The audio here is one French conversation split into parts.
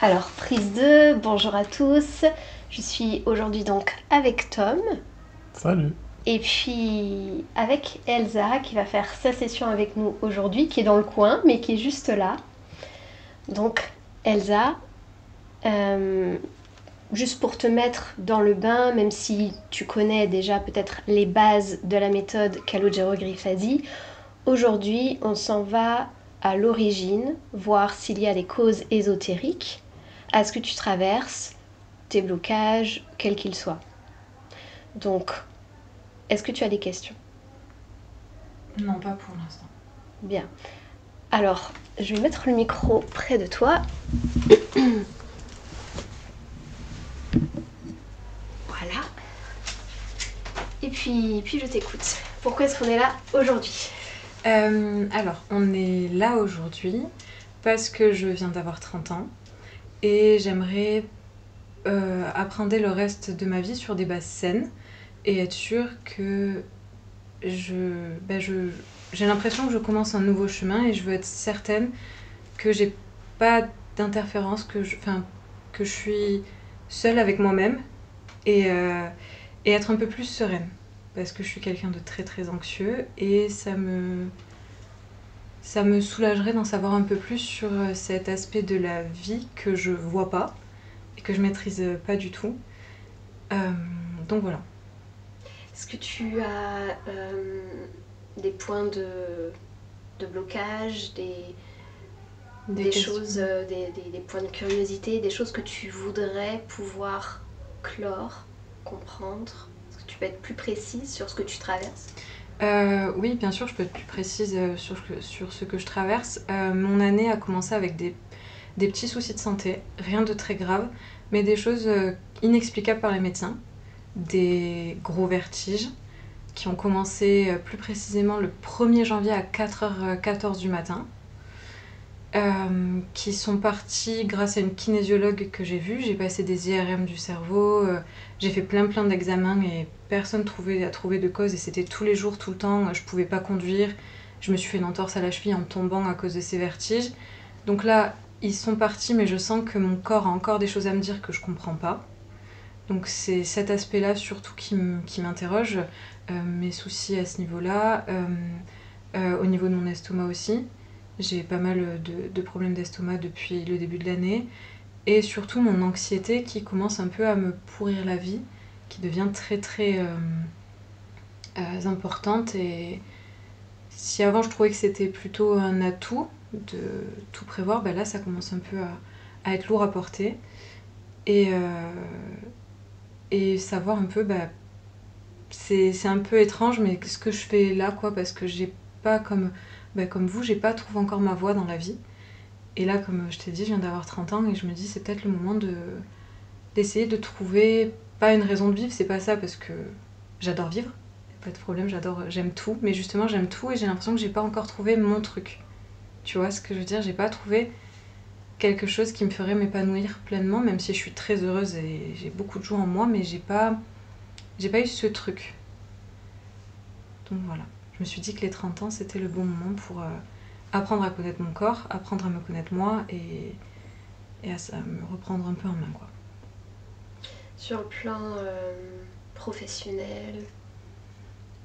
Alors, prise 2, bonjour à tous. Je suis aujourd'hui donc avec Tom Salut. et puis avec Elsa qui va faire sa session avec nous aujourd'hui, qui est dans le coin mais qui est juste là. Donc, Elsa, euh, juste pour te mettre dans le bain, même si tu connais déjà peut-être les bases de la méthode Calogero Griffasi, aujourd'hui on s'en va à l'origine, voir s'il y a des causes ésotériques à ce que tu traverses, tes blocages, quels qu'ils soient. Donc, est-ce que tu as des questions? Non, pas pour l'instant. Bien. Alors, je vais mettre le micro près de toi. Voilà. Et puis je t'écoute. Pourquoi est-ce qu'on est là aujourd'hui? Alors, on est là aujourd'hui parce que je viens d'avoir 30 ans et j'aimerais appréhender le reste de ma vie sur des bases saines et être sûre que j'ai l'impression que je commence un nouveau chemin et je veux être certaine que j'ai pas d'interférence, que je suis seule avec moi-même et être un peu plus sereine. Parce que je suis quelqu'un de très très anxieux et ça me soulagerait d'en savoir un peu plus sur cet aspect de la vie que je vois pas et que je maîtrise pas du tout. Euh, donc voilà. Est-ce que tu as des points de blocage, des choses, des points de curiosité, des choses que tu voudrais pouvoir clore, comprendre? Est-ce que tu peux être plus précise sur ce que tu traverses? Oui, bien sûr, je peux être plus précise sur ce que je traverse. Mon année a commencé avec des petits soucis de santé, rien de très grave, mais des choses inexplicables par les médecins. Des gros vertiges qui ont commencé plus précisément le 1er janvier à 4h14 du matin. Qui sont partis grâce à une kinésiologue que j'ai vue. J'ai passé des IRM du cerveau, j'ai fait plein d'examens et personne a trouvé de cause et c'était tous les jours, tout le temps, je pouvais pas conduire. Je me suis fait une entorse à la cheville en tombant à cause de ces vertiges. Donc là, ils sont partis mais je sens que mon corps a encore des choses à me dire que je comprends pas. Donc c'est cet aspect-là surtout qui m'interroge, mes soucis à ce niveau-là, au niveau de mon estomac aussi. J'ai pas mal de problèmes d'estomac depuis le début de l'année. Et surtout mon anxiété qui commence un peu à me pourrir la vie, qui devient très très importante. Et si avant je trouvais que c'était plutôt un atout de tout prévoir, bah là ça commence un peu à être lourd à porter. Et, euh, et savoir un peu, c'est un peu étrange, mais ce que je fais là, quoi, parce que j'ai pas comme vous, j'ai pas trouvé encore ma voie dans la vie. Et là, comme je t'ai dit, je viens d'avoir 30 ans et je me dis c'est peut-être le moment d'essayer de trouver, pas une raison de vivre, c'est pas ça, parce que j'adore vivre, pas de problème, j'aime tout, mais justement j'aime tout et j'ai l'impression que j'ai pas encore trouvé mon truc. Tu vois ce que je veux dire? J'ai pas trouvé quelque chose qui me ferait m'épanouir pleinement, même si je suis très heureuse et j'ai beaucoup de joie en moi, mais j'ai pas eu ce truc. Donc voilà. Je me suis dit que les 30 ans, c'était le bon moment pour apprendre à connaître mon corps, apprendre à me connaître moi et à me reprendre un peu en main, quoi. Sur le plan professionnel?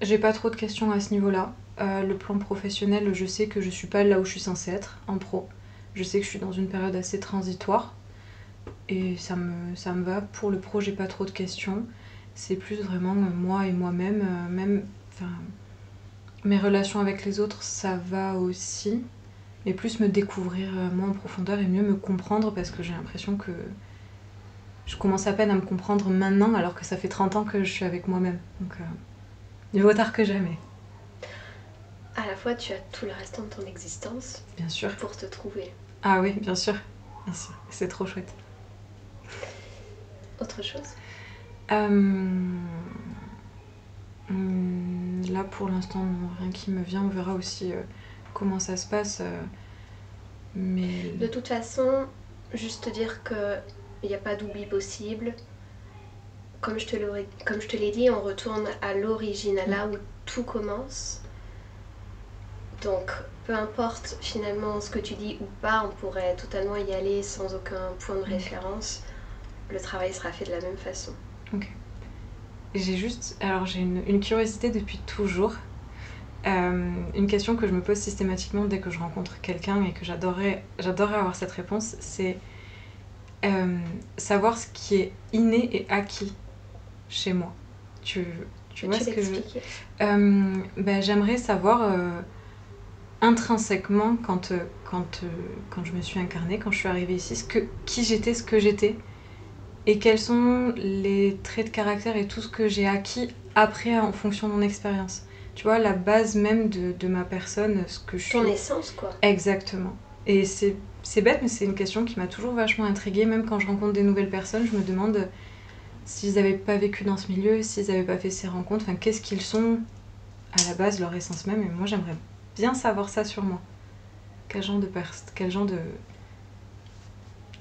J'ai pas trop de questions à ce niveau-là. Le plan professionnel, je sais que je suis pas là où je suis censée être, en pro. Je sais que je suis dans une période assez transitoire et ça me va. Pour le pro, j'ai pas trop de questions. C'est plus vraiment moi et moi-même, enfin, mes relations avec les autres, ça va aussi. Mais plus me découvrir moi en profondeur et mieux me comprendre parce que j'ai l'impression que je commence à peine à me comprendre maintenant alors que ça fait 30 ans que je suis avec moi-même. Donc, il vaut tard que jamais, À la fois, tu as tout le restant de ton existence bien sûr. pour te trouver. Ah oui, bien sûr. Bien sûr. C'est trop chouette. Autre chose? Euh, Là, pour l'instant, non, rien qui me vient. On verra aussi comment ça se passe. Mais De toute façon, juste te dire qu'il n'y a pas d'oubli possible. Comme je te l'ai dit, on retourne à l'origine, à là où tout commence. Donc, peu importe finalement ce que tu dis ou pas, on pourrait totalement y aller sans aucun point de référence. Le travail sera fait de la même façon. Ok. Alors j'ai une curiosité depuis toujours. Une question que je me pose systématiquement dès que je rencontre quelqu'un et que j'adorerais avoir cette réponse, c'est savoir ce qui est inné et acquis chez moi. Tu vois ce que j'aimerais savoir intrinsèquement quand je me suis incarnée, quand je suis arrivée ici, qui j'étais, ce que j'étais, et quels sont les traits de caractère et tout ce que j'ai acquis après en fonction de mon expérience. Tu vois, la base même de ma personne, ce que je suis. Ton essence, quoi. Exactement. Et c'est bête, mais c'est une question qui m'a toujours vachement intriguée. Même quand je rencontre des nouvelles personnes, je me demande s'ils n'avaient pas vécu dans ce milieu, s'ils n'avaient pas fait ces rencontres, enfin, qu'est-ce qu'ils sont à la base, leur essence même. Et moi, j'aimerais bien savoir ça sur moi. Quel genre de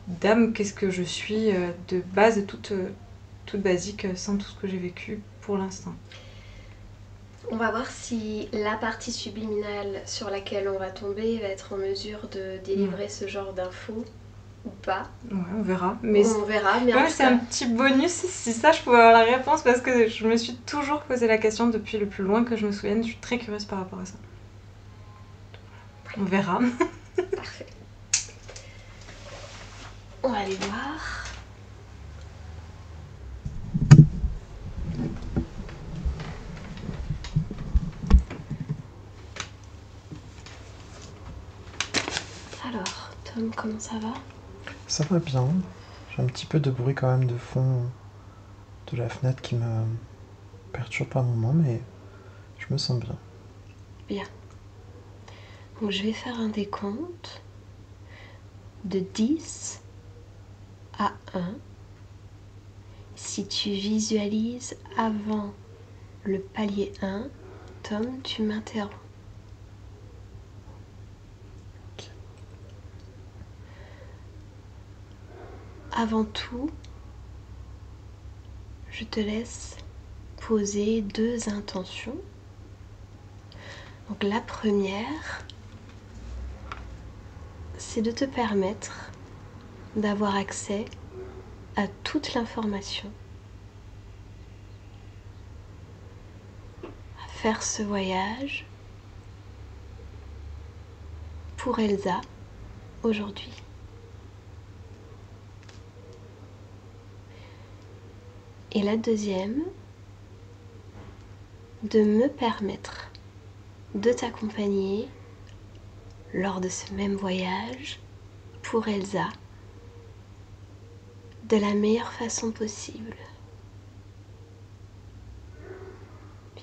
d'âme, qu'est-ce que je suis de base, toute basique, sans tout ce que j'ai vécu pour l'instant. On va voir si la partie subliminale sur laquelle on va tomber va être en mesure de délivrer ce genre d'infos ou pas. Ouais, on verra. Mais c'est un petit bonus si ça je pouvais avoir la réponse, parce que je me suis toujours posé la question depuis le plus loin que je me souvienne. Je suis très curieuse par rapport à ça. On verra. Parfait. On va aller voir. Alors, Tom, comment ça va ? Ça va bien. J'ai un petit peu de bruit quand même de fond de la fenêtre qui me perturbe par moment, mais je me sens bien. Bien. Donc je vais faire un décompte de 10 à 1. Si tu visualises avant le palier 1, Tom, tu m'interromps. Okay. Avant tout, je te laisse poser 2 intentions. Donc la première, c'est de te permettre d'avoir accès à toute l'information, à faire ce voyage pour Elsa aujourd'hui. Et la deuxième, de me permettre de t'accompagner lors de ce même voyage pour Elsa de la meilleure façon possible. Bien.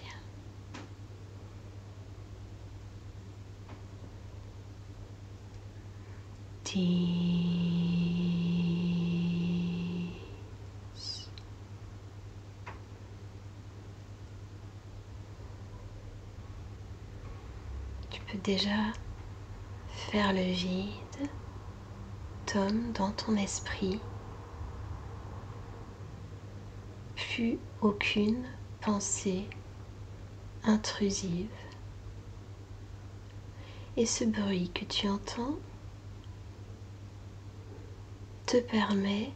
Tu peux déjà faire le vide, Tom, dans ton esprit. Plus aucune pensée intrusive. Et ce bruit que tu entends te permet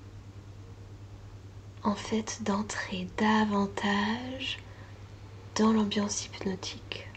en fait d'entrer davantage dans l'ambiance hypnotique.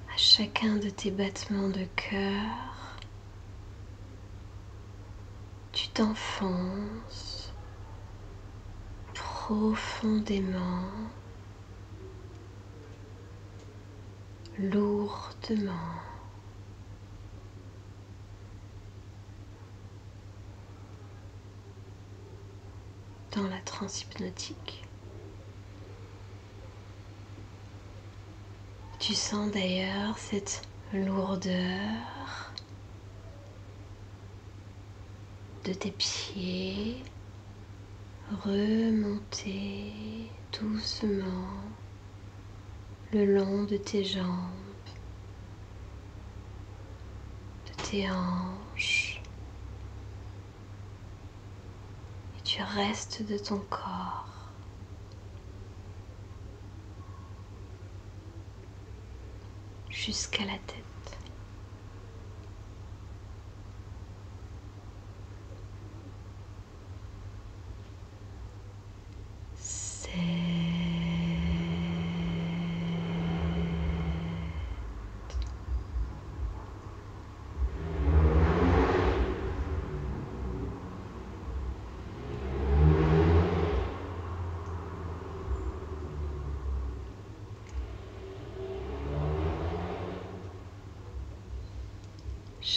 À chacun de tes battements de cœur, tu t'enfonces profondément lourdement dans la transe hypnotique. Tu sens d'ailleurs cette lourdeur de tes pieds remonter doucement le long de tes jambes, de tes hanches, et du reste de ton corps. Jusqu'à la tête.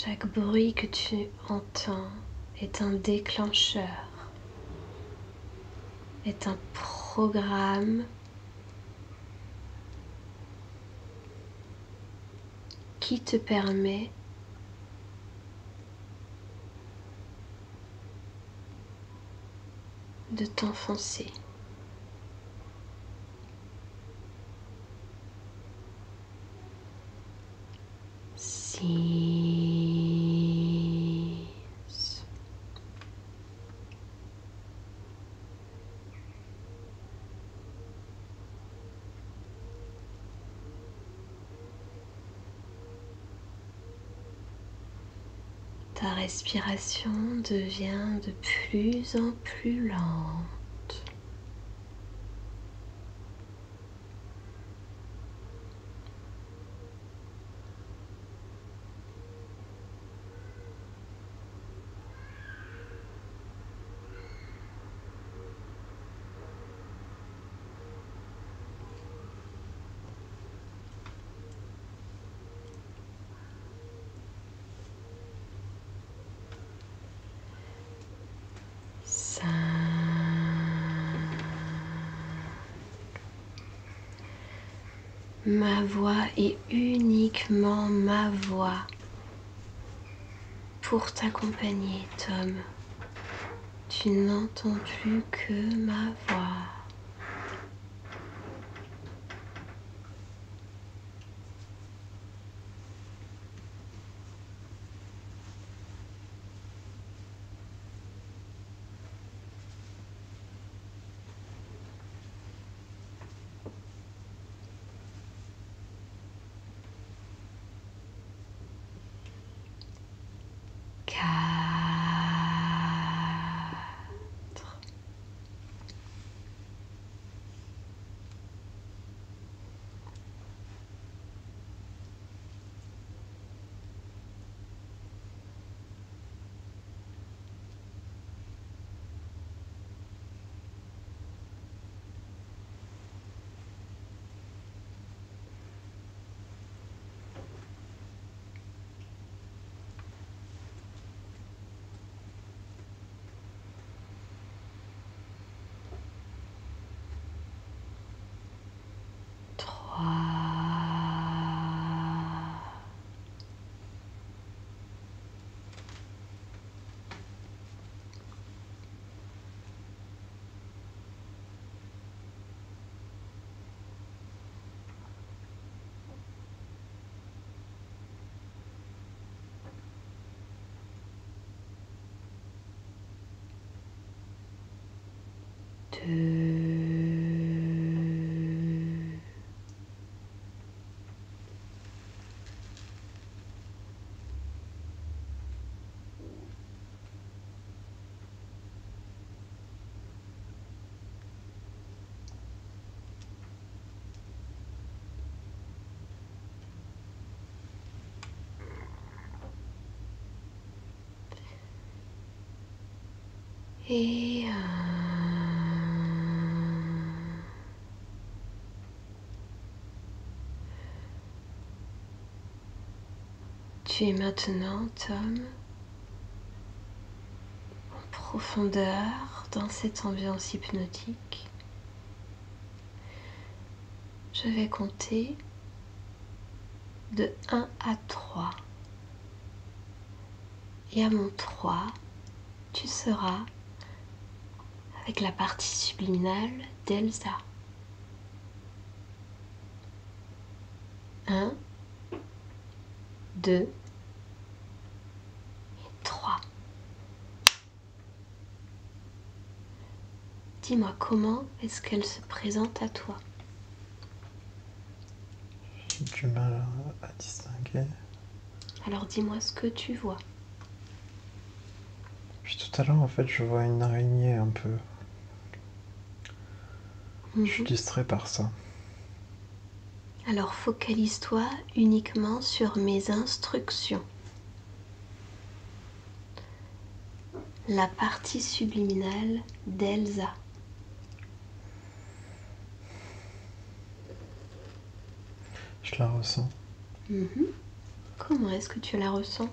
Chaque bruit que tu entends est un déclencheur, est un programme qui te permet de t'enfoncer. Ta respiration devient de plus en plus lente. Ma voix est uniquement ma voix pour t'accompagner, Tom. Tu n'entends plus que ma voix. Et Tu es maintenant, Tom, en profondeur dans cette ambiance hypnotique. Je vais compter de 1 à 3. Et à mon 3, tu seras avec la partie subliminale d'Elsa. 1, 2 et 3. Dis-moi, comment est-ce qu'elle se présente à toi? J'ai du mal à distinguer. Alors dis-moi ce que tu vois. Puis tout à l'heure, en fait, je vois une araignée un peu. Je suis distrait par ça. Alors focalise-toi uniquement sur mes instructions. La partie subliminale d'Elsa. Je la ressens. Comment est-ce que tu la ressens?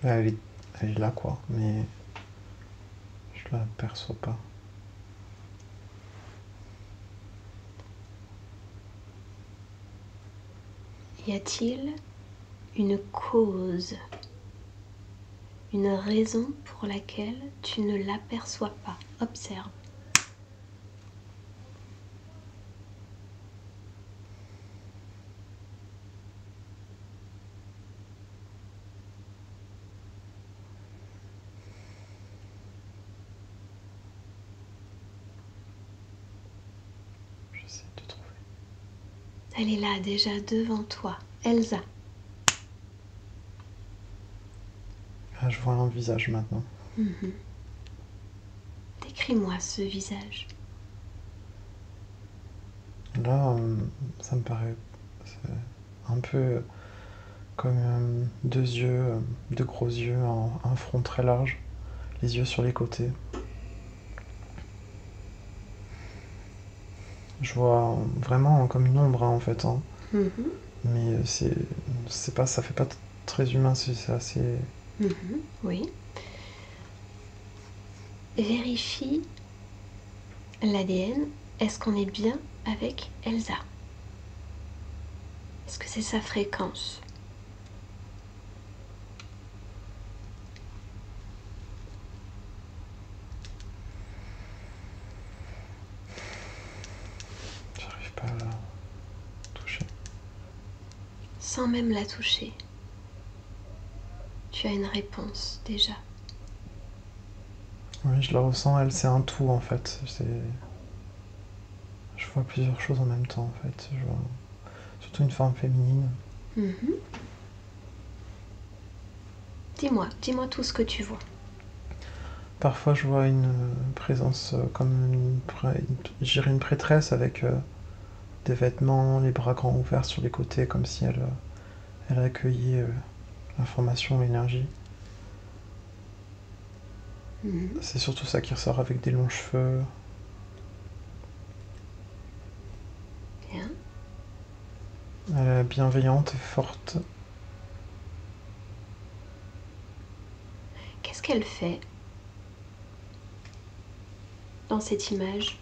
Elle est là, quoi, mais je la perçois pas. Y a-t-il une cause, une raison pour laquelle tu ne l'aperçois pas? Observe. J'essaie de trouver. Elle est là déjà devant toi, Elsa. Ah, je vois un visage maintenant. Décris-moi ce visage. Là, ça me paraît un peu comme deux yeux, deux gros yeux, un front très large, les yeux sur les côtés. Je vois vraiment comme une ombre, hein, en fait, hein. Mais c'est pas, ça fait pas très humain, c'est assez. Oui. Vérifie l'ADN. Est-ce qu'on est bien avec Elsa? Est-ce que c'est sa fréquence? J'arrive pas à la toucher. Sans même la toucher, tu as une réponse déjà. Oui, je la ressens, elle, c'est un tout, en fait. Je vois plusieurs choses en même temps, en fait. Je vois surtout une forme féminine. Dis-moi tout ce que tu vois. Parfois, je vois une présence comme je dirais une prêtresse avec des vêtements, les bras grands ouverts sur les côtés, comme si elle accueillait l'information, l'énergie. C'est surtout ça qui ressort avec des longs cheveux. Bien. Elle est bienveillante et forte. Qu'est-ce qu'elle fait dans cette image?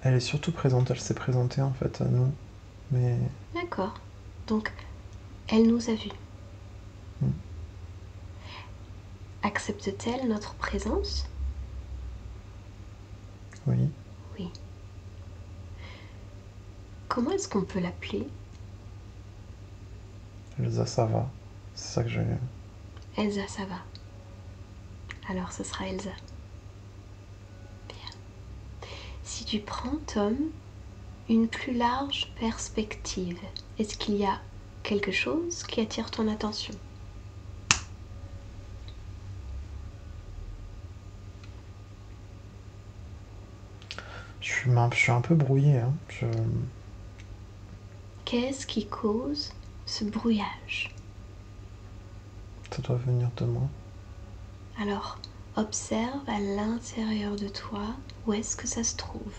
Elle est surtout présente, elle s'est présentée en fait à nous. Mais D'accord. Donc, elle nous a vus. Accepte-t-elle notre présence? oui, Oui. Comment est-ce qu'on peut l'appeler? Elsa, ça va. C'est ça que j'ai. Elsa, ça va. Alors ce sera Elsa. Bien. Si tu prends, Tom, une plus large perspective, est-ce qu'il y a quelque chose qui attire ton attention? Je suis un peu brouillé, hein. Qu'est-ce qui cause ce brouillage? Ça doit venir de moi. Alors, Observe à l'intérieur de toi où est-ce que ça se trouve.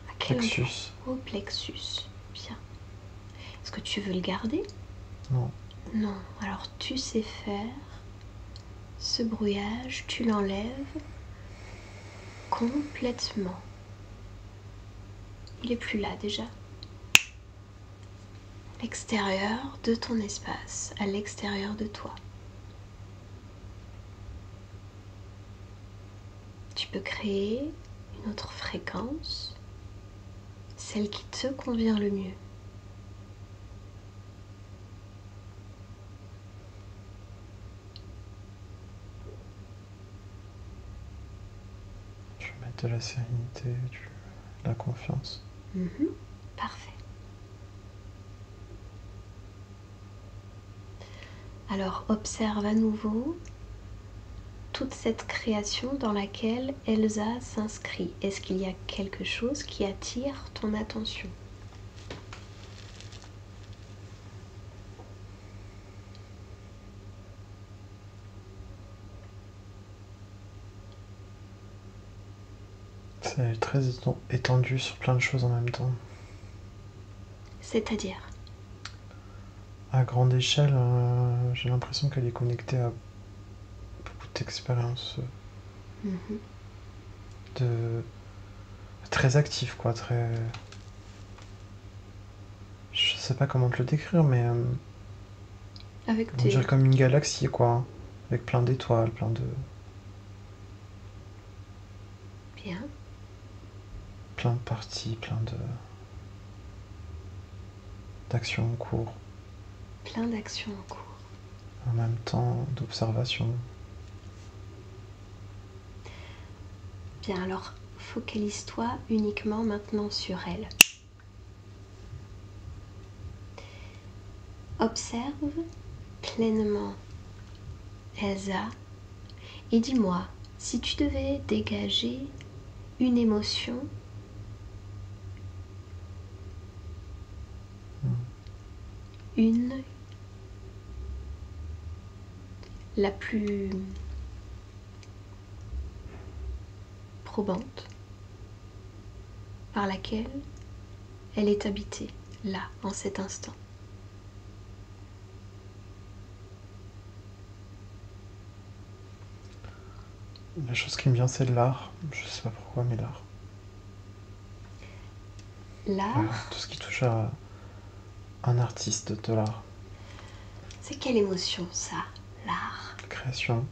À quel endroit? Plexus. Au plexus. Bien. Est-ce que tu veux le garder? Non. Non. Alors tu sais faire ce brouillage, tu l'enlèves complètement. Il est plus là déjà. L'extérieur de ton espace, à l'extérieur de toi. Tu peux créer une autre fréquence, celle qui te convient le mieux. Je vais mettre de la sérénité, de la confiance. Parfait. Alors observe à nouveau toute cette création dans laquelle Elsa s'inscrit. Est-ce qu'il y a quelque chose qui attire ton attention? C'est très étendu sur plein de choses en même temps. C'est-à-dire? À grande échelle, j'ai l'impression qu'elle est connectée à beaucoup d'expériences de très actives, quoi, très. Je sais pas comment te le décrire, mais Avec on dirait comme une galaxie, quoi, avec plein d'étoiles, plein de Bien. parties, plein de d'actions en cours, Plein d'actions en cours. en même temps d'observation. Bien, alors focalise-toi uniquement maintenant sur elle. Observe pleinement Elsa et dis-moi, si tu devais dégager une émotion, une, la plus probante, par laquelle elle est habitée, là, en cet instant. La chose qui me vient, c'est l'art. Je sais pas pourquoi, mais l'art. L'art, Tout ce qui touche à un artiste de l'art. c'est quelle émotion ça, l'art? La création,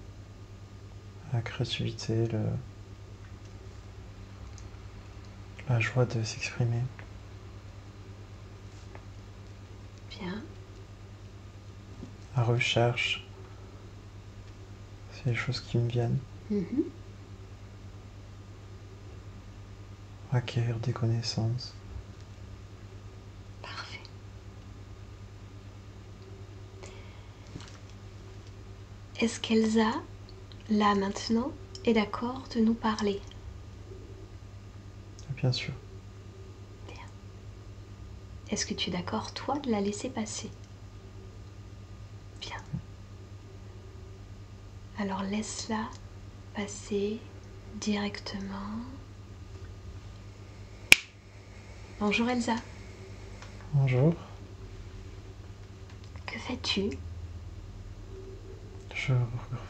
la créativité, la joie de s'exprimer. Bien. La recherche. C'est les choses qui me viennent. Acquérir des connaissances. Parfait. Est-ce qu'Elsa, là maintenant, est d'accord de nous parler? Bien sûr. Bien. Est-ce que tu es d'accord, toi, de la laisser passer? Bien. Alors laisse-la passer directement. Bonjour Elsa. Bonjour. Que fais-tu? Je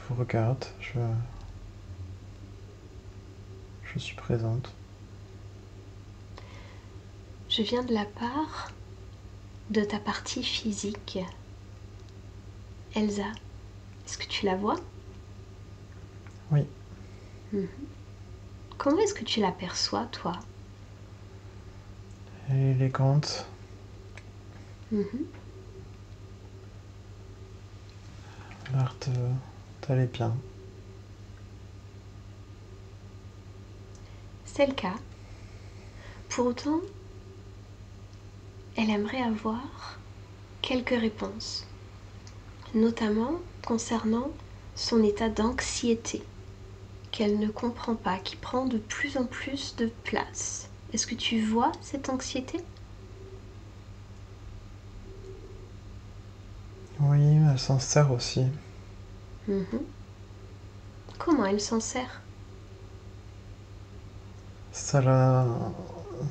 vous regarde. Je suis présente. Je viens de la part de ta partie physique. Elsa, est-ce que tu la vois? Oui. Comment est-ce que tu l'aperçois, toi? Elle est élégante. L'air d'aller bien. C'est le cas. Pour autant, elle aimerait avoir quelques réponses, notamment concernant son état d'anxiété, qu'elle ne comprend pas, qui prend de plus en plus de place. Est-ce que tu vois cette anxiété? Oui, elle s'en sert aussi. Mhm. Comment elle s'en sert? Ça la,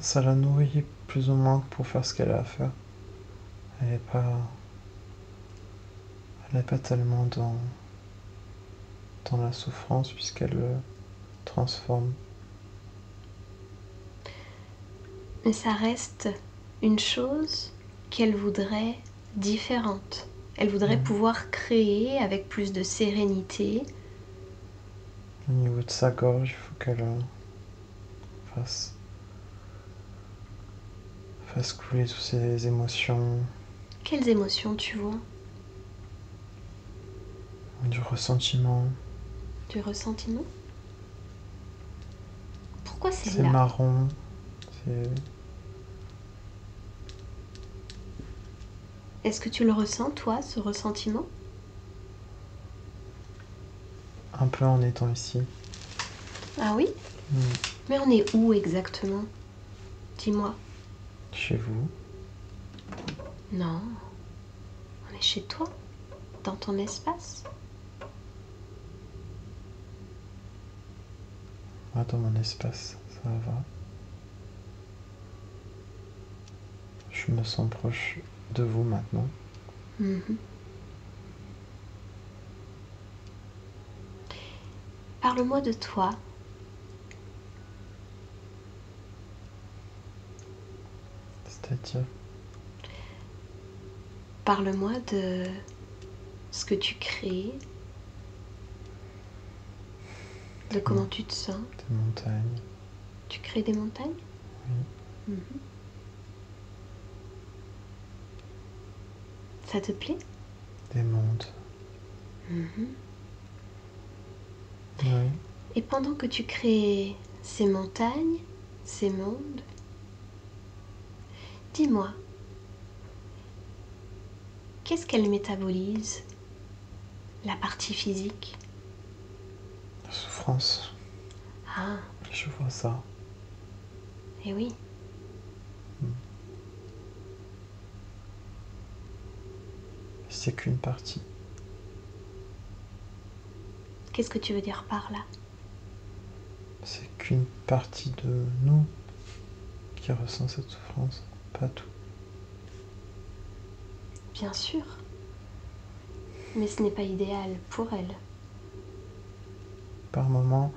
ça la nourrit plus ou moins pour faire ce qu'elle a à faire. Elle est pas, elle est pas tellement dans la souffrance puisqu'elle le transforme. Mais ça reste une chose qu'elle voudrait différente. Elle voudrait Mhm. pouvoir créer avec plus de sérénité. Au niveau de sa gorge, il faut qu'elle fasse, fasse couler toutes ses émotions, Quelles émotions tu vois? du ressentiment. Du ressentiment? Pourquoi c'est C'est là? marron, c'est Est-ce que tu le ressens, toi, ce ressentiment? un peu en étant ici. Ah oui? Mm. Mais on est où exactement? Dis-moi. Chez vous. Non, on est chez toi, dans ton espace. Moi, dans mon espace, ça va. Je me sens proche de vous maintenant. Mhm. Parle-moi de toi. C'est-à-dire, Parle-moi de ce que tu crées, de comment tu te sens. des montagnes, Tu crées des montagnes? oui, Mhm. Ça te plaît? des mondes, Mhm. oui. Et pendant que tu crées ces montagnes, ces mondes, dis-moi, qu'est-ce qu'elle métabolise, la partie physique? La souffrance, Ah, je vois ça. eh oui. C'est qu'une partie. Qu'est-ce que tu veux dire par là? C'est qu'une partie de nous qui ressent cette souffrance, pas tout. Bien sûr, mais ce n'est pas idéal pour elle. Par moments,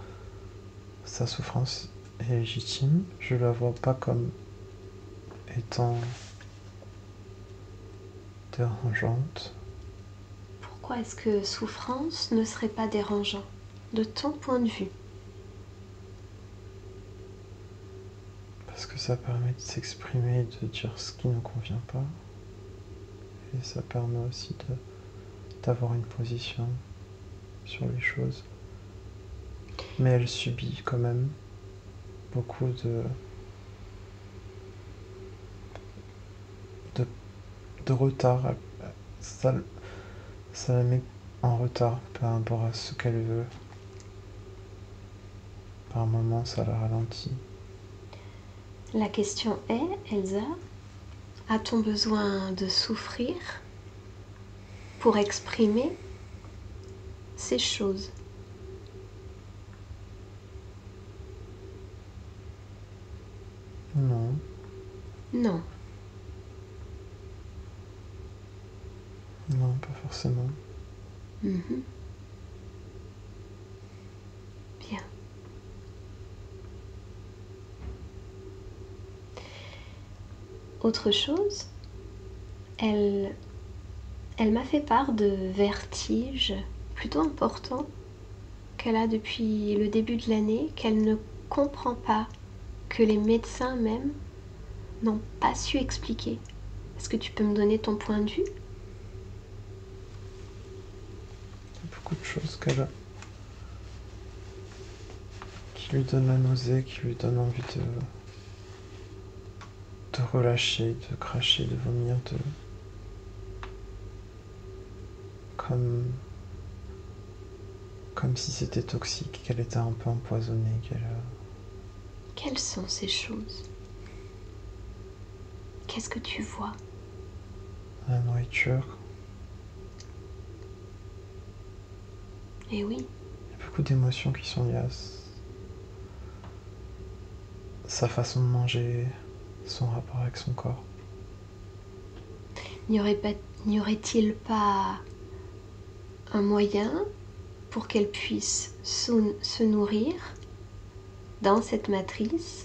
sa souffrance est légitime. Je la vois pas comme étant dérangeante. Pourquoi est-ce que souffrance ne serait pas dérangeant, de ton point de vue? Parce que ça permet de s'exprimer et de dire ce qui ne convient pas. Et ça permet aussi d'avoir une position sur les choses. Mais elle subit quand même beaucoup de, de retard. Ça, ça la met en retard par rapport à ce qu'elle veut. Par moments, ça la ralentit. La question est, Elsa, a-t-on besoin de souffrir pour exprimer ces choses? Non, Non. non, pas forcément. Mhm. Bien. Autre chose, elle, elle m'a fait part de vertiges plutôt importants qu'elle a depuis le début de l'année, qu'elle ne comprend pas, que les médecins même n'ont pas su expliquer. Est-ce que tu peux me donner ton point de vue? Il y a beaucoup de choses qui lui donnent la nausée, qui lui donnent envie de relâcher, de cracher, de vomir, comme, comme si c'était toxique, qu'elle était un peu empoisonnée, Quelles sont ces choses? Qu'est-ce que tu vois? la nourriture, Et oui. Il y a beaucoup d'émotions qui sont liées à sa façon de manger, son rapport avec son corps. N'y aurait-il pas un moyen pour qu'elle puisse se nourrir dans cette matrice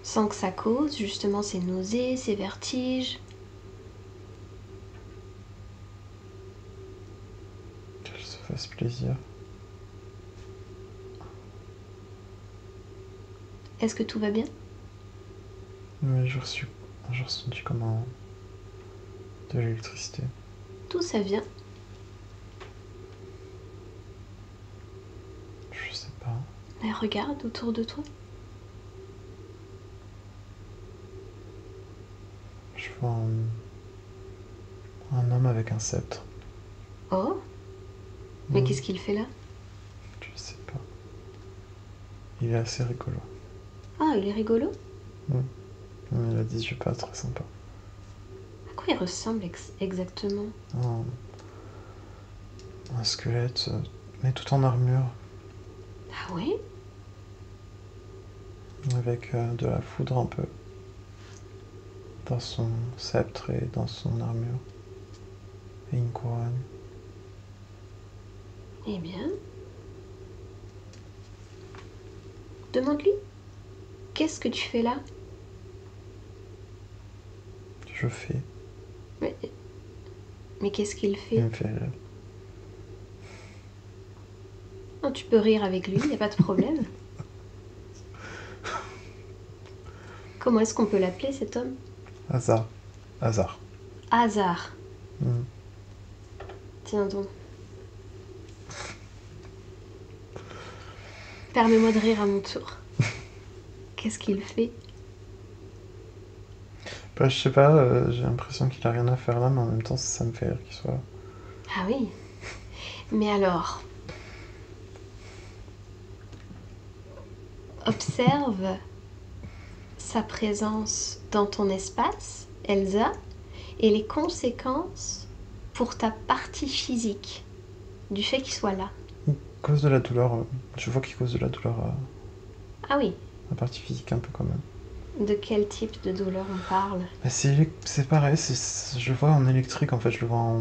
sans que ça cause justement ces nausées, ces vertiges? Qu'elle se fasse plaisir. Est-ce que tout va bien? Oui, j'ai ressenti comme de l'électricité. D'où ça vient? Je sais pas. Mais regarde autour de toi. Je vois un homme avec un sceptre. Oh, mais Mm. qu'est-ce qu'il fait là? Je sais pas. Il est assez rigolo. Ah, il est rigolo. Il a des yeux pas très sympas. À quoi il ressemble exactement? Un squelette, mais tout en armure, Ah oui? avec de la foudre un peu dans son sceptre et dans son armure. Et une couronne. Eh bien, demande-lui. Qu'est-ce que tu fais là? Je fais. Mais qu'est-ce qu'il Il fait? me fait. Non, tu peux rire avec lui, il n'y a pas de problème. Comment est-ce qu'on peut l'appeler cet homme? Hasard. Hasard. Hasard. Mm. Tiens donc. Permets-moi de rire à mon tour. Qu'est-ce qu'il fait? Bah, je sais pas, j'ai l'impression qu'il a rien à faire là, mais en même temps, ça me fait rire qu'il soit là. Ah oui. Mais alors, observe sa présence dans ton espace, Elsa, et les conséquences pour ta partie physique du fait qu'il soit là. Il cause de la douleur. Je vois qu'il cause de la douleur Ah oui, la partie physique un peu quand même. de quel type de douleur on parle? Bah, c'est pareil, je le vois en électrique en fait, je le vois en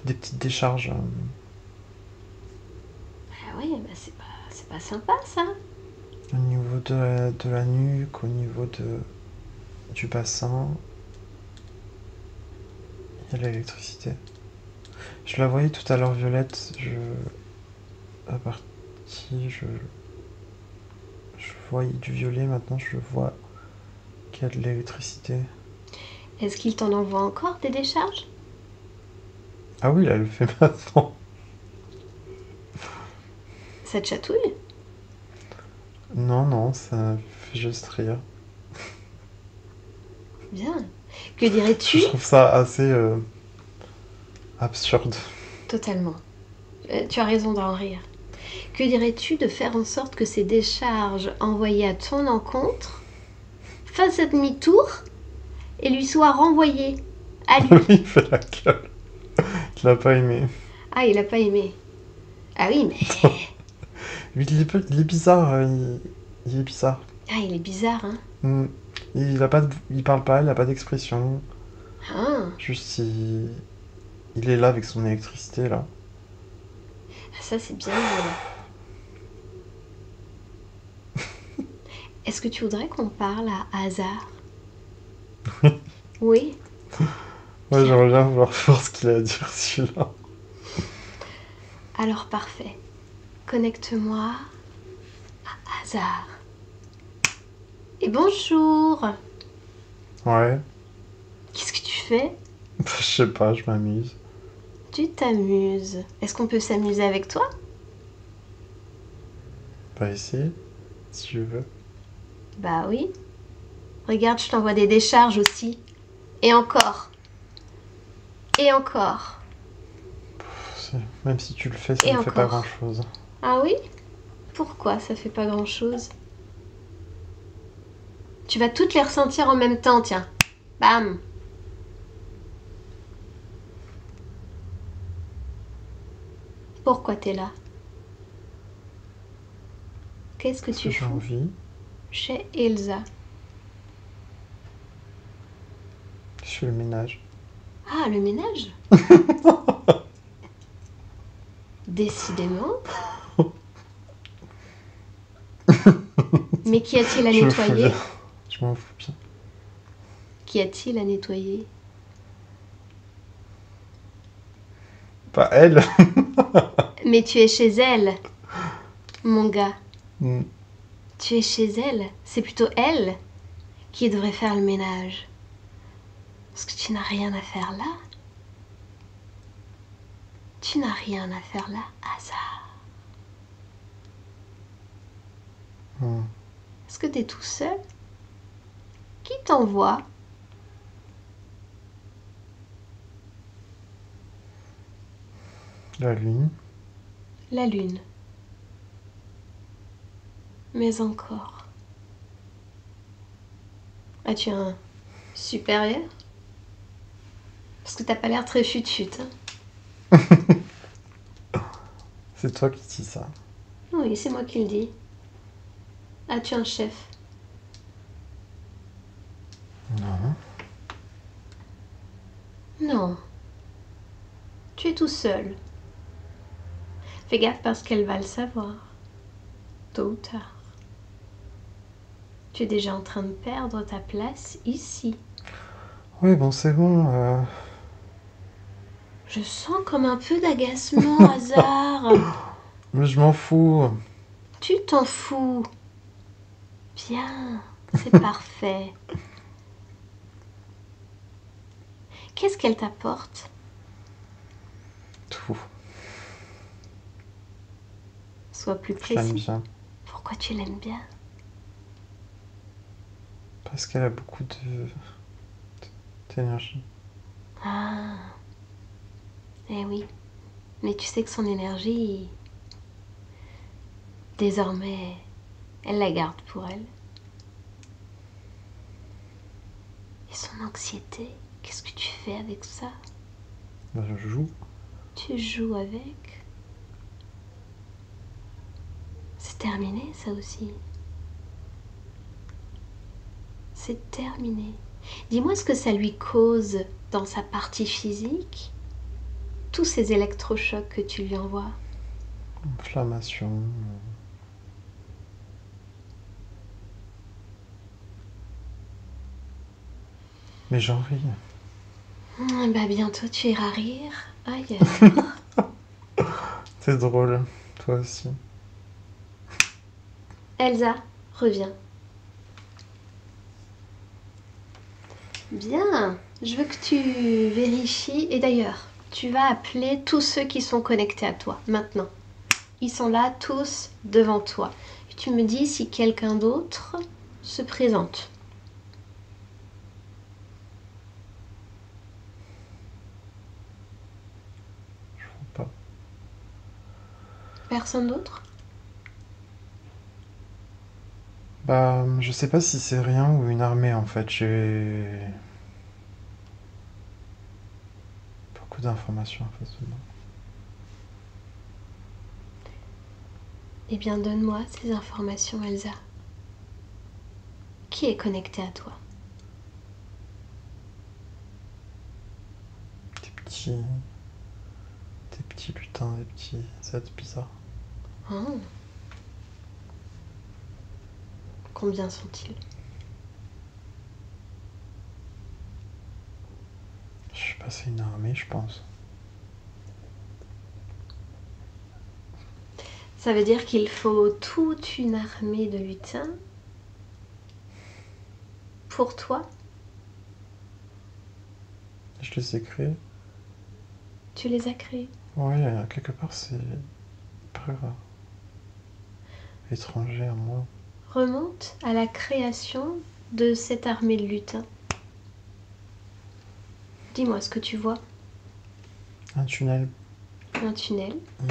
des petites décharges. Ah oui, bah c'est pas sympa ça. Au niveau de la nuque, au niveau du bassin, il y a l'électricité. Je la voyais tout à l'heure violette, la partie, je voyais du violet, maintenant je vois qu'il y a de l'électricité. Est-ce qu'il t'en envoie encore des décharges? Ah oui, là, elle le fait maintenant. Ça te chatouille? Non, non, ça fait juste rire. Bien. Que Je dirais-tu? trouve ça assez absurde. Totalement. Tu as raison d'en rire. Que dirais-tu de faire en sorte que ces décharges envoyées à ton encontre fassent un demi-tour et lui soient renvoyées à lui? Il fait la gueule. Il l'a pas aimé. Ah, il a pas aimé. Ah oui, mais... Lui, il est bizarre. Il est bizarre. Ah, il est bizarre, hein? Mm. Il parle pas, il a pas d'expression. Ah, Juste, il est là avec son électricité, là. ça c'est bien violent. Est-ce que tu voudrais qu'on parle à Hasard? Oui? Ouais, j'aimerais bien voir ce qu'il a à dire, celui-là. Alors parfait. Connecte-moi à Hasard. Et bonjour! Ouais. Qu'est-ce que tu fais? Je sais pas, je m'amuse. Tu t'amuses. Est-ce qu'on peut s'amuser avec toi? Pas ici, si tu veux. Bah oui. Regarde, je t'envoie des décharges aussi. Et encore. Et encore. Même si tu le fais, ça Et ne fait pas encore. grand-chose. Ah oui? Pourquoi ça fait pas grand-chose? Tu vas toutes les ressentir en même temps, tiens. Bam! Pourquoi t'es là? Qu'est-ce que Parce que tu j'ai fous envie. chez Elsa? Je fais le ménage. Ah, le ménage? Décidément. Mais qu'y a-t-il à Je me fous nettoyer? bien. Je m'en fous bien. Qu'y a-t-il à nettoyer? Pas elle. Mais tu es chez elle, mon gars. Mm. Tu es chez elle. C'est plutôt elle qui devrait faire le ménage. Parce que tu n'as rien à faire là. Tu n'as rien à faire là, hasard. Mm. Est-ce que t'es tout seul? Qui t'envoie? La lune. La lune. Mais encore. As-tu un supérieur? Parce que t'as pas l'air très fut-fut, hein. C'est toi qui dis ça. Oui, c'est moi qui le dis. As-tu un chef? Non. Non. Tu es tout seul. Fais gaffe parce qu'elle va le savoir. Tôt ou tard. Tu es déjà en train de perdre ta place ici. Oui, bon, c'est bon. Je sens comme un peu d'agacement, hasard. Mais je m'en fous. Tu t'en fous. Bien, c'est parfait. Qu'est-ce qu'elle t'apporte? Tout. Sois plus Je l'aime précis. bien. Pourquoi tu l'aimes bien? Parce qu'elle a beaucoup d'énergie. Ah, eh oui. Mais tu sais que son énergie, désormais, elle la garde pour elle. Et son anxiété, qu'est-ce que tu fais avec ça? Bah, je joue. Tu joues avec? C'est terminé, ça aussi. C'est terminé. Dis-moi ce que ça lui cause dans sa partie physique, tous ces électrochocs que tu lui envoies. Inflammation. Mais j'en ris. Bah bientôt tu iras rire ailleurs. C'est drôle. Toi aussi. Elsa, reviens. Bien, je veux que tu vérifies. Et d'ailleurs, tu vas appeler tous ceux qui sont connectés à toi, maintenant. Ils sont là, tous devant toi. Et tu me dis si quelqu'un d'autre se présente. Je vois pas. Personne d'autre? Bah, je sais pas si c'est rien ou une armée en fait. J'ai beaucoup d'informations en face de moi. Eh bien, donne-moi ces informations, Elsa. Qui est connecté à toi? Des petits lutins, des petits êtres bizarres. Oh. Combien sont-ils? Je sais pas, c'est une armée, je pense. Ça veut dire qu'il faut toute une armée de lutins pour toi? Je les ai créés. Tu les as créés? Ouais, quelque part, c'est pas étranger à moi. Remonte à la création de cette armée de lutins. Dis-moi ce que tu vois. Un tunnel. Un tunnel. Mm.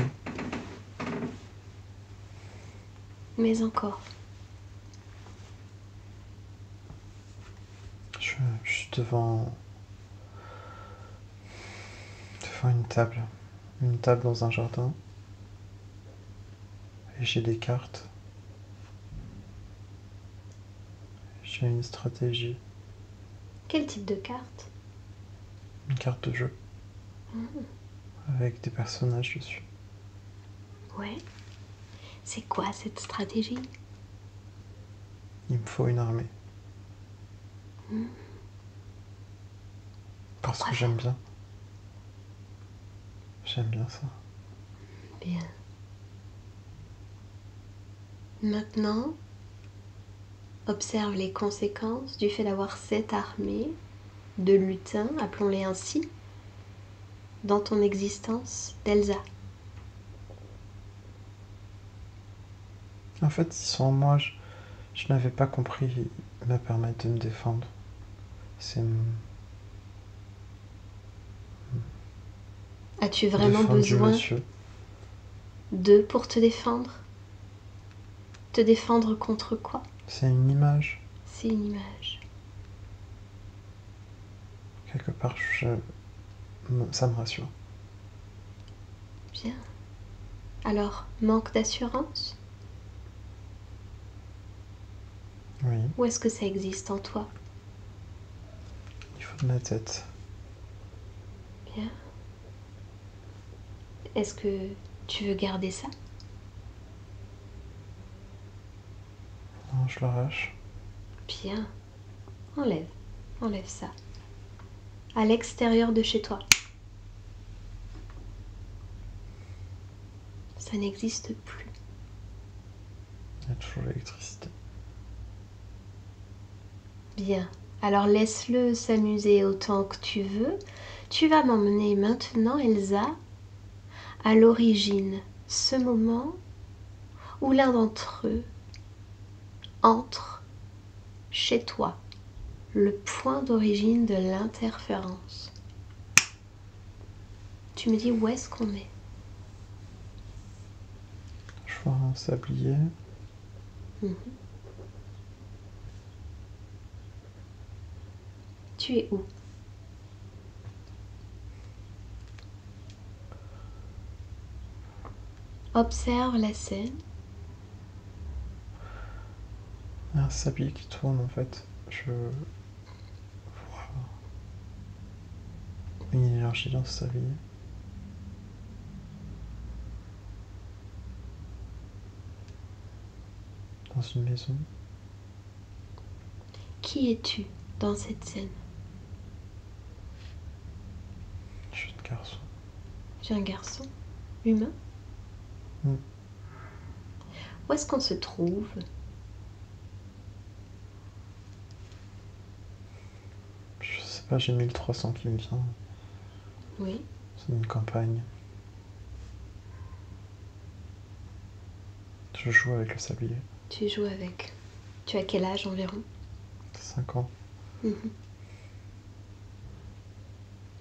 Mais encore. Je suis devant une table. Une table dans un jardin. Et j'ai des cartes. J'ai une stratégie, Quel type de carte? une carte de jeu, avec des personnages dessus. Ouais. C'est quoi cette stratégie? Il me faut une armée. Parce Pourquoi que j'aime bien. J'aime bien ça. Bien. Maintenant, observe les conséquences du fait d'avoir cette armée de lutins, appelons-les ainsi, dans ton existence d'Elsa. En fait, ils sont en moi. Je n'avais pas compris me permettre de me défendre. C'est As-tu vraiment défendu besoin monsieur. d'eux pour te défendre? Te défendre contre quoi? C'est une image. C'est une image. Quelque part, ça me rassure. Bien. Alors, manque d'assurance? Oui, Ou est-ce que ça existe en toi? il faut de la tête. Bien. Est-ce que tu veux garder ça? Non, je l'arrache. Bien. Enlève. Enlève ça. À l'extérieur de chez toi. Ça n'existe plus. Il y a toujours l'électricité. Bien. Alors laisse-le s'amuser autant que tu veux. Tu vas m'emmener maintenant, Elsa, à l'origine, ce moment où l'un d'entre eux entre chez toi, le point d'origine de l'interférence. Tu me dis où est-ce qu'on est? Je vois un sablier. Tu es où? Observe la scène. Un sablier qui tourne en fait. Je vois une énergie dans ce sablier. Dans une maison. Qui es-tu dans cette scène? Jeune garçon. Tu es un garçon humain? Mm. Où est-ce qu'on se trouve? Je sais pas, j'ai 1300 qui me vient. Oui. C'est une campagne. Je joue avec le sablier. Tu joues avec. Tu as quel âge environ? 5 ans.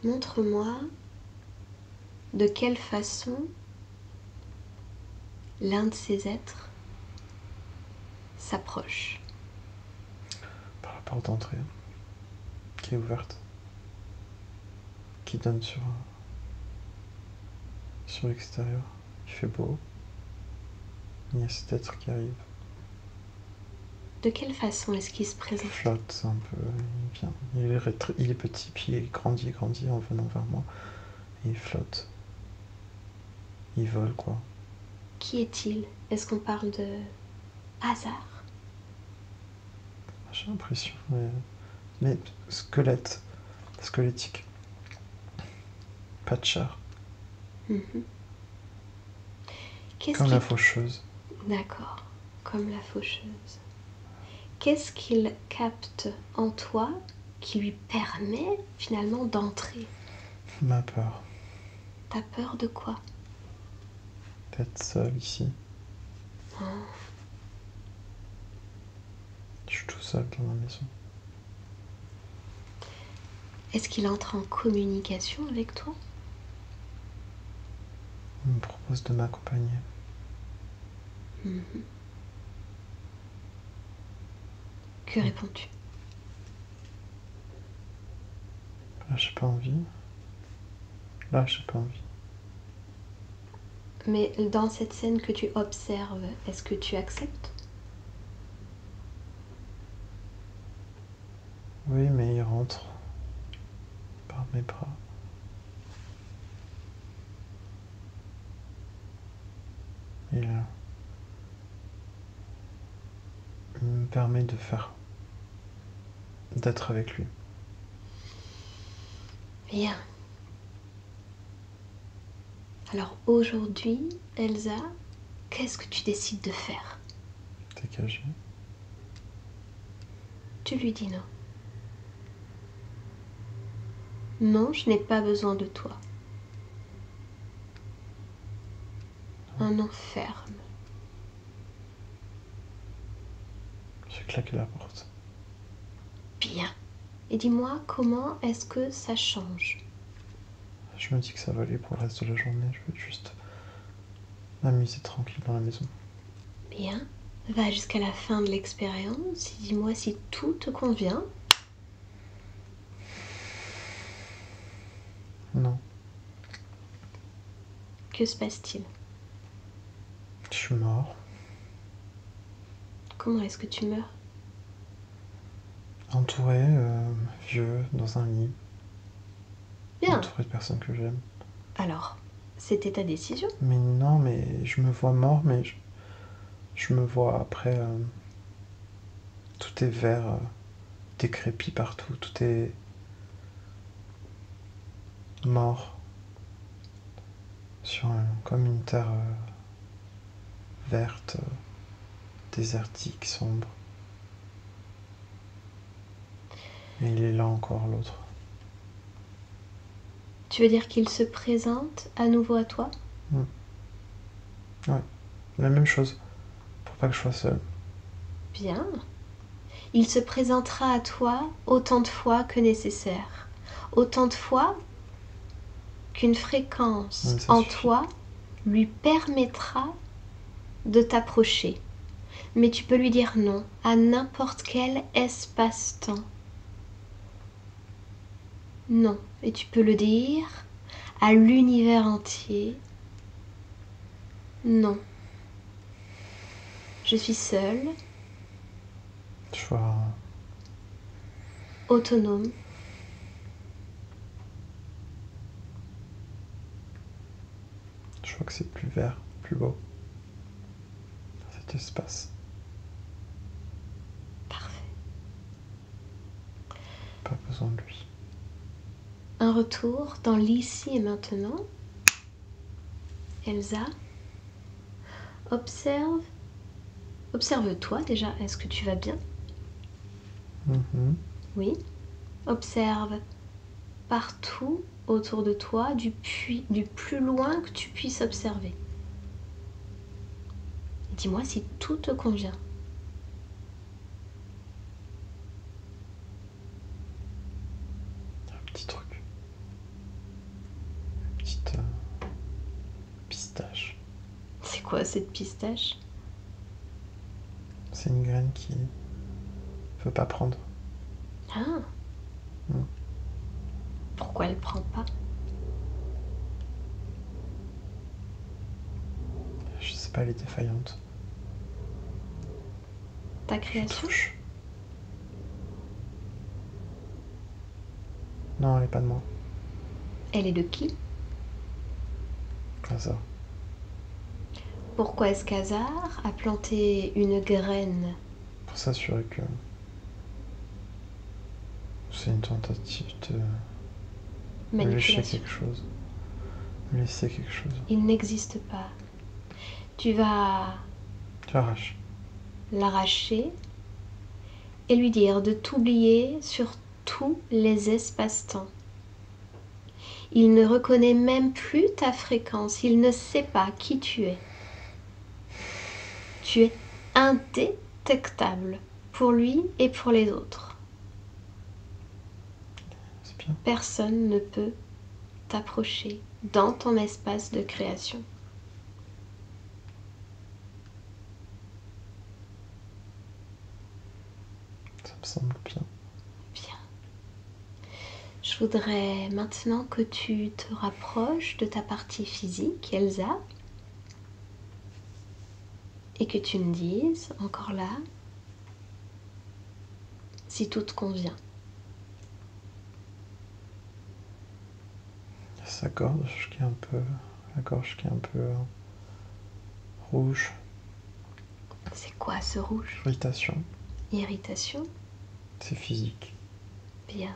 Montre-moi de quelle façon l'un de ces êtres s'approche. Par la porte d'entrée. Qui est ouverte. Qui donne sur l'extérieur. Il fait beau. Il y a cet être qui arrive. De quelle façon est-ce qu'il se Il présente? flotte un peu. Il vient. Il est petit, puis il grandit en venant vers moi. Et il flotte. Il vole, quoi. Qui est-il? Est-ce qu'on parle de hasard? J'ai l'impression. Mais squelettique. Pas de chair. Qu'est-ce Comme la qui... faucheuse. D'accord, comme la faucheuse. Qu'est-ce qu'il capte en toi qui lui permet finalement d'entrer? Ma peur T'as peur de quoi? d'être seul ici. Oh, Je suis tout seul dans la maison. est-ce qu'il entre en communication avec toi? Il me propose de m'accompagner. Que réponds-tu? Là, j'ai pas envie. Là, j'ai pas envie. Mais dans cette scène que tu observes, est-ce que tu acceptes? Oui, mais il rentre par mes bras. Et il me permet d'être avec lui. Bien. Alors aujourd'hui, Elsa, qu'est-ce que tu décides de faire? Dégagé. Tu lui dis non. Non, je n'ai pas besoin de toi. Un nom ferme. J'ai claqué la porte. Bien. Et dis-moi, comment est-ce que ça change? Je me dis que ça va aller pour le reste de la journée. Je vais juste m'amuser tranquille dans la maison. Bien. Va jusqu'à la fin de l'expérience. Dis-moi si tout te convient. Non, Que se passe-t-il? je suis mort. Comment est-ce que tu meurs? Entouré, vieux, dans un lit. Bien. Entouré de personnes que j'aime. Alors, c'était ta décision? Mais non, mais je me vois mort, mais je me vois après. Tout est vert, décrépit partout. Tout est mort. Comme une terre verte, désertique, sombre. Et il est là encore, l'autre. Tu veux dire qu'il se présente à nouveau à toi? Ouais, la même chose, pour pas que je sois seul. Bien. Il se présentera à toi autant de fois que nécessaire. Autant de fois qu'une fréquence Ça en suffit. toi lui permettra de t'approcher. Mais tu peux lui dire non à n'importe quel espace-temps. Non. Et tu peux le dire à l'univers entier. Non. Je suis seule, Je vois, autonome. je vois que c'est plus vert, plus beau, cet espace. Parfait. Pas besoin de lui. Un retour dans l'ici et maintenant. Elsa, observe-toi déjà, est-ce que tu vas bien? Oui. Observe partout autour de toi, du plus loin que tu puisses observer. Dis-moi si tout te convient. Un petit truc. Une petite pistache. C'est quoi cette pistache? C'est une graine qui veut pas prendre. Ah. Pourquoi elle prend pas? Je sais pas, elle est défaillante. Ta Je création? touche. Non, elle est pas de moi. Elle est de qui? Hasard. Pourquoi est-ce qu'Hazard a planté une graine? Pour s'assurer que c'est une tentative de lécher Manipulation. quelque chose. Laisser quelque chose. Il n'existe pas. Tu vas Tu arraches. l'arracher et lui dire de t'oublier sur tous les espaces-temps. Il ne reconnaît même plus ta fréquence, il ne sait pas qui tu es. Tu es indétectable pour lui et pour les autres. C'est bien. Personne ne peut t'approcher dans ton espace de création. Ça me semble bien. Bien. Je voudrais maintenant que tu te rapproches de ta partie physique, Elsa. et que tu me dises, encore là, si tout te convient. Sa gorge qui est un peu... La gorge qui est un peu rouge. C'est quoi ce rouge? Irritation. Irritation? C'est physique. Bien.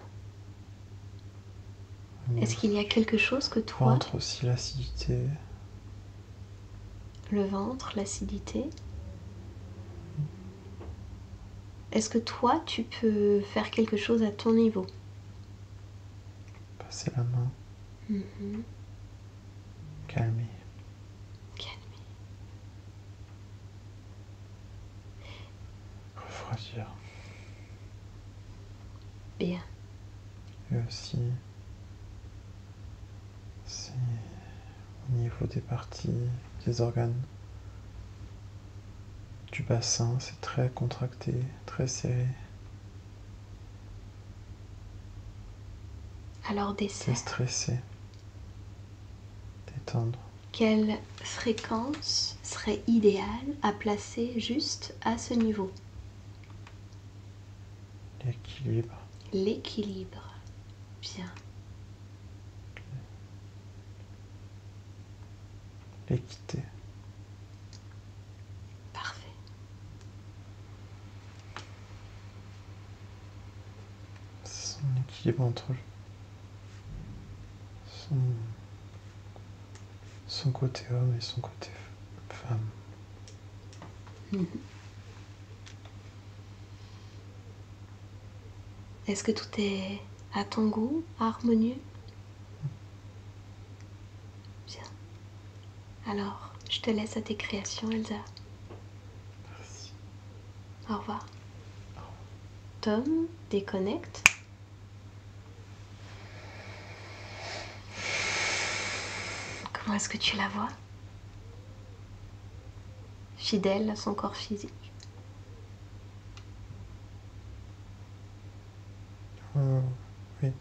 Est-ce qu'il y a quelque chose que toi... Ventre aussi, l'acidité. Le ventre, l'acidité. Est-ce que toi, tu peux faire quelque chose à ton niveau? Passer la main. Calmer. Calmer. Refroidir. Bien. Et aussi, c'est au niveau des parties, des organes du bassin, c'est très contracté, très serré. Alors C'est stressé. Détendre. Quelle fréquence serait idéale à placer juste à ce niveau? L'équilibre. L'équilibre. Bien. L'équité. Parfait. Son équilibre entre son côté homme et son côté femme. Est-ce que tout est à ton goût, harmonieux? Bien. Alors, je te laisse à tes créations, Elsa. Merci. Au revoir. Tom, déconnecte. Comment est-ce que tu la vois? Fidèle à son corps physique. Oui.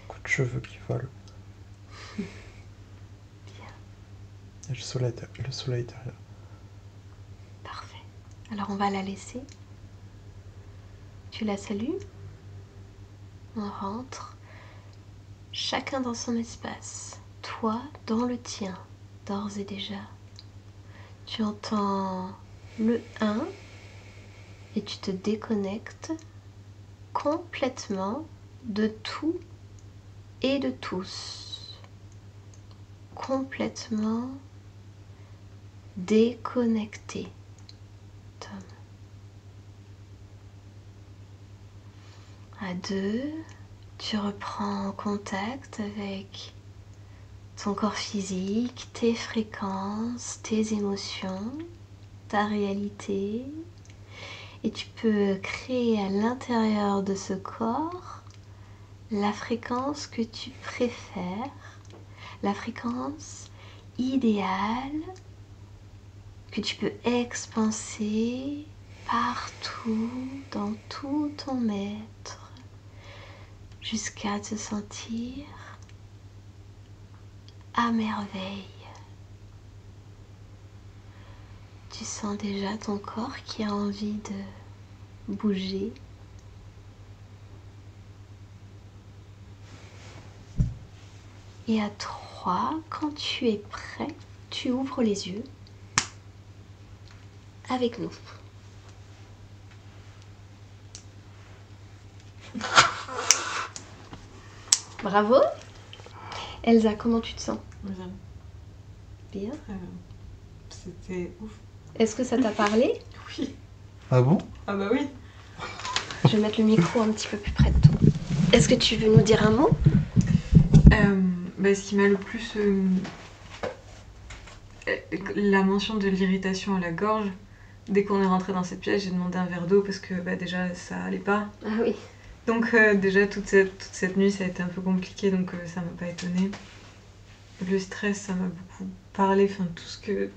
Coup de cheveux qui volent. Bien. Et le soleil derrière. Parfait. Alors on va la laisser. Tu la salues. On rentre. Chacun dans son espace. Toi dans le tien, d'ores et déjà. Tu entends le 1 et tu te déconnectes complètement de tout et de tous. Complètement déconnecté, Tom. À 2, tu reprends contact avec ton corps physique, tes fréquences, tes émotions, ta réalité. Et tu peux créer à l'intérieur de ce corps la fréquence que tu préfères, la fréquence idéale que tu peux expanser partout, dans tout ton être, jusqu'à te sentir à merveille. Tu sens déjà ton corps qui a envie de bouger. Et à 3, quand tu es prêt, tu ouvres les yeux avec nous. Bravo. Elsa, comment tu te sens? Bien. Bien. C'était ouf. Est-ce que ça t'a parlé? Oui. Ah bon? Ah bah oui. Je vais mettre le micro un petit peu plus près de toi. Est-ce que tu veux nous dire un mot? Ce qui m'a le plus... la mention de l'irritation à la gorge. Dès qu'on est rentré dans cette pièce, j'ai demandé un verre d'eau parce que déjà ça allait pas. Ah oui. Donc déjà toute cette nuit ça a été un peu compliqué, donc ça m'a pas étonnée. Le stress, ça m'a beaucoup parlé, enfin tout ce que...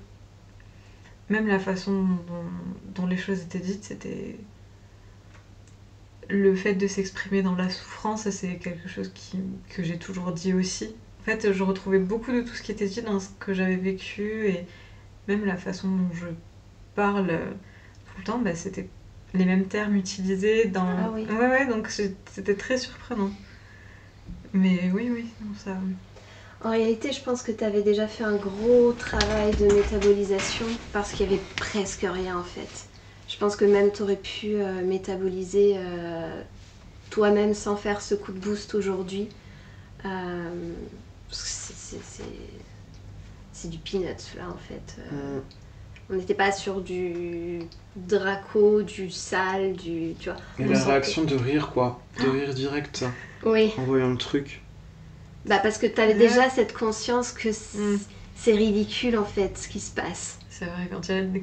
Même la façon dont les choses étaient dites, c'était... Le fait de s'exprimer dans la souffrance, c'est quelque chose que j'ai toujours dit aussi. fait, je retrouvais beaucoup de tout ce qui était dit dans ce que j'avais vécu et même la façon dont je parle tout le temps, bah, c'était les mêmes termes utilisés dans... Ah oui. Ouais, donc c'était très surprenant. Mais oui, non, ça... En réalité, je pense que tu avais déjà fait un gros travail de métabolisation parce qu'il y avait presque rien en fait. Je pense que même tu aurais pu métaboliser toi-même sans faire ce coup de boost aujourd'hui. Parce que c'est du peanut là en fait. On n'était pas sur du Draco, du sale, du... Tu vois, Et la réaction de rire quoi, de rire direct, oui. En voyant le truc. Bah parce que tu avais déjà cette conscience que c'est ridicule en fait ce qui se passe. C'est vrai,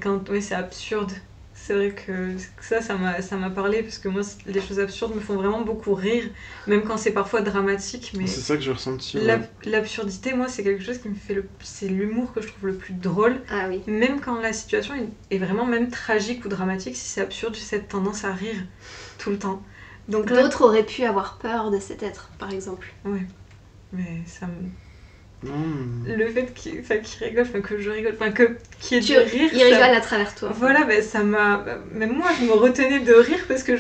quand ouais, c'est absurde. C'est vrai que ça m'a parlé parce que moi, les choses absurdes me font vraiment beaucoup rire, même quand c'est parfois dramatique. Mais c'est ça que j'ai ressenti. L'absurdité, moi, c'est quelque chose qui me fait c'est l'humour que je trouve le plus drôle. Ah oui. Même quand la situation est vraiment même tragique ou dramatique, si c'est absurde, j'ai cette tendance à rire tout le temps. Donc d'autres auraient pu avoir peur de cet être, par exemple. Ouais, mais ça me... Le fait qu'il rigole, que je rigole, qu'il y ait du rire... Il rigole à travers toi. Voilà, ça m'a... Même moi, je me retenais de rire parce que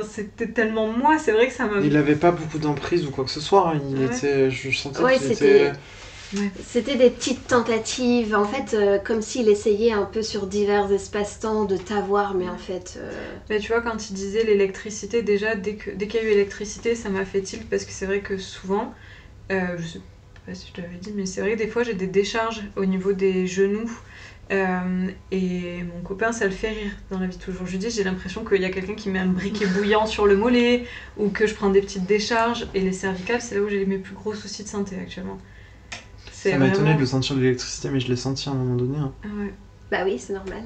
c'était tellement moi, c'est vrai que ça m'a... Il avait pas beaucoup d'emprise ou quoi que ce soit, hein. Je sentais qu'il était... C'était des petites tentatives, en fait, comme s'il essayait un peu sur divers espaces-temps de t'avoir, mais en fait... Mais tu vois, quand il disait l'électricité, déjà, dès qu'il y a eu électricité, ça m'a fait tilt, parce que c'est vrai que souvent, je sais pas si je te l'avais dit, mais c'est vrai que des fois, j'ai des décharges au niveau des genoux, et mon copain, ça le fait rire dans la vie de tous les jours. Je lui dis, j'ai l'impression qu'il y a quelqu'un qui met un briquet bouillant sur le mollet, ou que je prends des petites décharges, et les cervicales, c'est là où j'ai mes plus gros soucis de santé actuellement. Ça m'a étonné de le sentir de l'électricité, mais je l'ai senti à un moment donné. Hein. Ah ouais. Bah oui, c'est normal.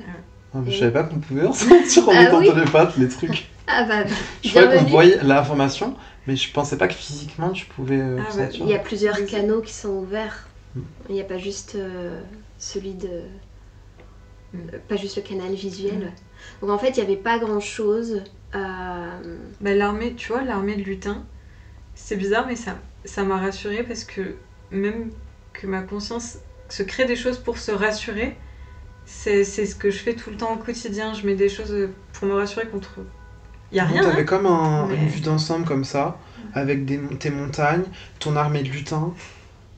Je savais pas qu'on pouvait en sentir en mettant dans les pattes les trucs. Ah bah, je croyais qu'on voyait l'information, mais je pensais pas que physiquement tu pouvais sentir. Il y a plusieurs canaux qui sont ouverts. Il n'y a pas juste celui de... pas juste le canal visuel. Donc en fait, il n'y avait pas grand-chose. Bah, l'armée, tu vois, l'armée de lutin, c'est bizarre, mais ça m'a rassurée parce que même que ma conscience se crée des choses pour se rassurer, c'est ce que je fais tout le temps au quotidien. Je mets des choses pour me rassurer contre... Il n'y a rien. T'avais comme une vue d'ensemble comme ça, avec tes montagnes, ton armée de lutins.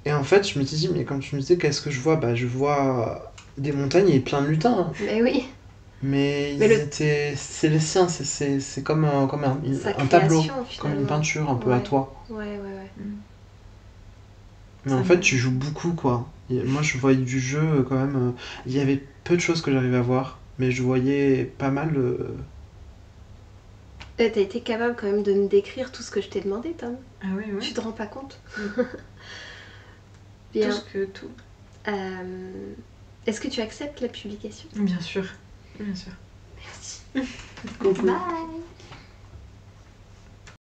Et en fait, je me disais, mais quand tu me disais qu'est-ce que je vois, bah je vois des montagnes et plein de lutins. Hein. Mais oui. Mais c'est les siens, c'est comme un tableau, comme une peinture un peu à toi. Ouais. Mais en fait, tu joues beaucoup, quoi. Moi, je voyais du jeu, quand même. Il y avait peu de choses que j'arrivais à voir, mais je voyais pas mal... T'as été capable quand même de me décrire tout ce que je t'ai demandé, Tom. Ah oui. Tu te rends pas compte? Bien. Tout. Est-ce que tu acceptes la publication? Bien sûr. Merci. Bye.